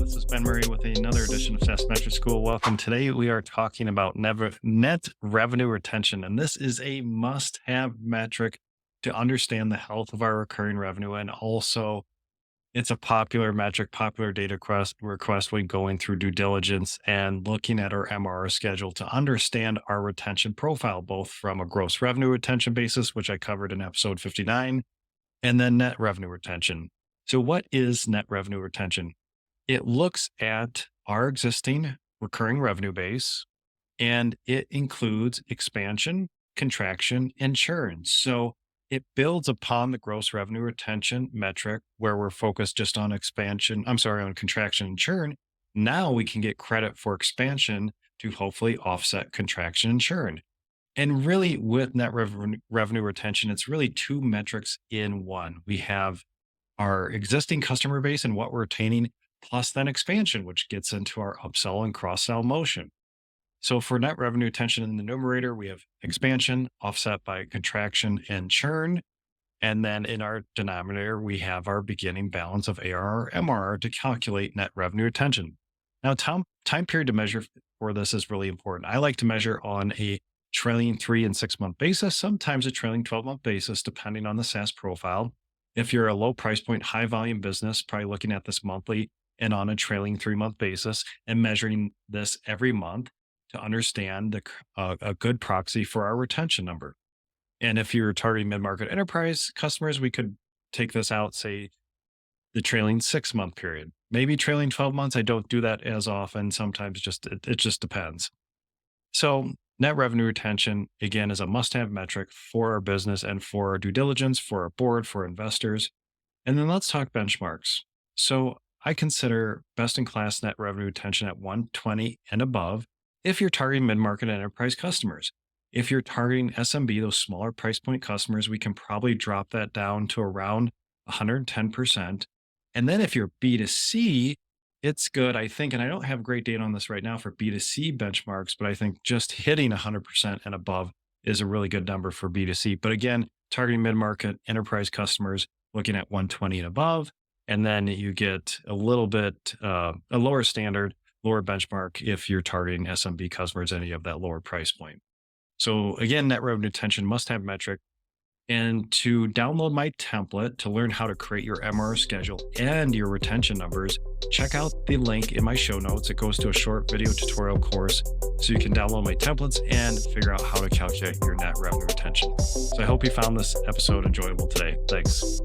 This is Ben Murray with another edition of SaaS Metric School. Welcome. Today we are talking about net revenue retention, and this is a must-have metric to understand the health of our recurring revenue. And also, it's a popular metric, popular data request when going through due diligence and looking at our MRR schedule to understand our retention profile, both from a gross revenue retention basis, which I covered in episode 59, and then net revenue retention. So what is net revenue retention? It looks at our existing recurring revenue base, and it includes expansion, contraction, and churn. So it builds upon the gross revenue retention metric where we're focused just on on contraction and churn. Now we can get credit for expansion to hopefully offset contraction and churn. And really, with net revenue retention, it's really two metrics in one. We have our existing customer base and what we're retaining, plus then expansion, which gets into our upsell and cross-sell motion. So for net revenue retention in the numerator, we have expansion offset by contraction and churn. And then in our denominator, we have our beginning balance of ARR, MRR to calculate net revenue retention. Now, time period to measure for this is really important. I like to measure on a trailing 3 and 6 month basis, sometimes a trailing 12-month basis, depending on the SaaS profile. If you're a low price point, high volume business, probably looking at this monthly and on a trailing 3-month basis and measuring this every month to understand a good proxy for our retention number. And if you're targeting mid-market enterprise customers, we could take this out, say the trailing 6-month period, maybe trailing 12 months. I don't do that as often. Sometimes it just depends. So net revenue retention, again, is a must-have metric for our business and for our due diligence, for our board, for investors. And then let's talk benchmarks. So I consider best-in-class net revenue retention at 120 and above if you're targeting mid-market enterprise customers. If you're targeting SMB, those smaller price point customers, we can probably drop that down to around 110%. And then if you're B2C, it's good, I think, and I don't have great data on this right now for B2C benchmarks, but I think just hitting 100% and above is a really good number for B2C. But again, targeting mid-market enterprise customers, looking at 120 and above, and then you get a little bit, a lower standard, lower benchmark if you're targeting SMB customers, any of that lower price point. So again, net revenue retention must-have metric. And to download my template to learn how to create your MRR schedule and your retention numbers, check out the link in my show notes. It goes to a short video tutorial course so you can download my templates and figure out how to calculate your net revenue retention. So I hope you found this episode enjoyable today. Thanks.